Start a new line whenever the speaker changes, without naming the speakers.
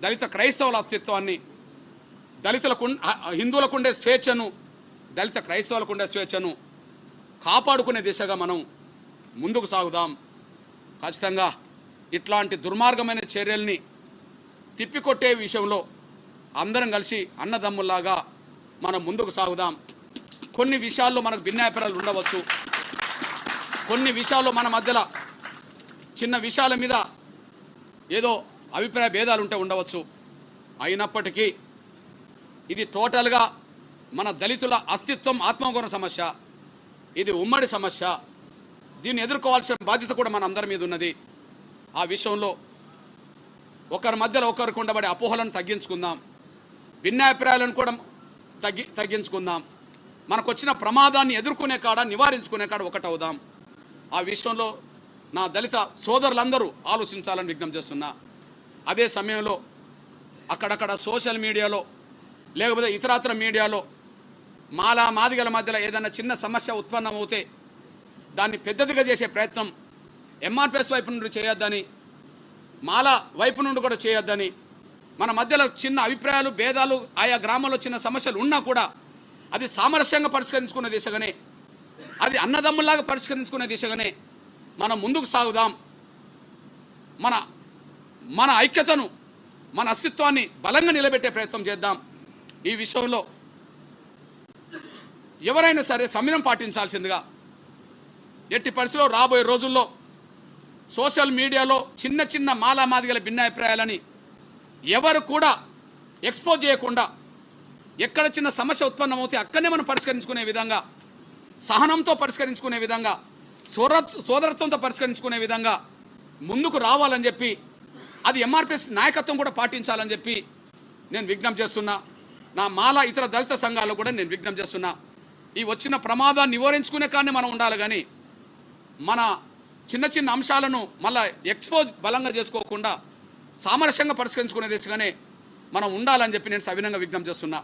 దళిత క్రైస్తవుల అస్తిత్వాన్ని, హిందువులకు ఉండే స్వేచ్ఛను, దళిత క్రైస్తవులకు ఉండే స్వేచ్ఛను కాపాడుకునే దిశగా మనం ముందుకు సాగుదాం. ఖచ్చితంగా ఇట్లాంటి దుర్మార్గమైన చర్యల్ని తిప్పికొట్టే విషయంలో అందరం కలిసి అన్నదమ్ముల్లాగా మనం ముందుకు సాగుదాం. కొన్ని విషయాల్లో మనకు భిన్నాభిప్రాయాలు ఉండవచ్చు, కొన్ని విషయాల్లో మన మధ్యలో చిన్న విషయాల మీద ఏదో అభిప్రాయ భేదాలు ఉంటే ఉండవచ్చు. అయినప్పటికీ ఇది టోటల్గా మన దళితుల అస్తిత్వం, ఆత్మగౌరవ సమస్య. ఇది ఉమ్మడి సమస్య. దీన్ని ఎదుర్కోవాల్సిన బాధ్యత కూడా మన అందరి మీద ఉన్నది. ఆ విషయంలో ఒకరి మధ్యలో ఒకరికి ఉండబడే అపోహలను తగ్గించుకుందాం, భిన్నాభిప్రాయాలను కూడా తగ్గించుకుందాం. మనకు వచ్చిన ప్రమాదాన్ని ఎదుర్కొనే కాడ, నివారించుకునే కాడ ఒకటవుదాం. ఆ విషయంలో నా దళిత సోదరులందరూ ఆలోచించాలని విజ్ఞప్తి చేస్తున్నా. అదే సమయంలో అక్కడక్కడ సోషల్ మీడియాలో లేకపోతే ఇతరత్ర మీడియాలో మాదిగల మధ్యలో ఏదైనా చిన్న సమస్య ఉత్పన్నమవుతే దాన్ని పెద్దదిగా చేసే ప్రయత్నం ఎంఆర్పిఎస్ వైపు నుండి చేయొద్దని, మాల వైపు నుండి కూడా చేయొద్దని, మన మధ్యలో చిన్న అభిప్రాయాలు భేదాలు ఆయా గ్రామాల్లో చిన్న సమస్యలు ఉన్నా కూడా అది సామరస్యంగా పరిష్కరించుకునే దిశగానే, అది అన్నదమ్ముల్లాగా పరిష్కరించుకునే దిశగానే మనం ముందుకు సాగుదాం. మన ఐక్యతను, మన అస్తిత్వాన్ని బలంగా నిలబెట్టే ప్రయత్నం చేద్దాం. ఈ విషయంలో ఎవరైనా సరే సమయం పాటించాల్సిందిగా, ఎట్టి పరిస్థితుల్లో రాబోయే రోజుల్లో సోషల్ మీడియాలో చిన్న చిన్న మాదిగల భిన్నాభిప్రాయాలని ఎవరు కూడా ఎక్స్పోజ్ చేయకుండా, ఎక్కడ చిన్న సమస్య ఉత్పన్నమవుతే అక్కడనే మనం పరిష్కరించుకునే విధంగా, సహనంతో పరిష్కరించుకునే విధంగా, సోదరత్వంతో పరిష్కరించుకునే విధంగా ముందుకు రావాలని చెప్పి, అది ఎంఆర్పిఎస్ నాయకత్వం కూడా పాటించాలని చెప్పి నేను విజ్ఞప్తి చేస్తున్నా. నా మాల ఇతర దళిత సంఘాలు కూడా నేను విజ్ఞప్తి చేస్తున్నా. ఈ వచ్చిన ప్రమాదాన్ని నివారించుకునే కానీ మనం ఉండాలి, కానీ మన చిన్న చిన్న అంశాలను మళ్ళీ ఎక్స్పోజ్ బలంగా చేసుకోకుండా సామరస్యంగా పరిష్కరించుకునే దిశగానే మనం ఉండాలని చెప్పి నేను సవినంగా విజ్ఞప్తి చేస్తున్నా.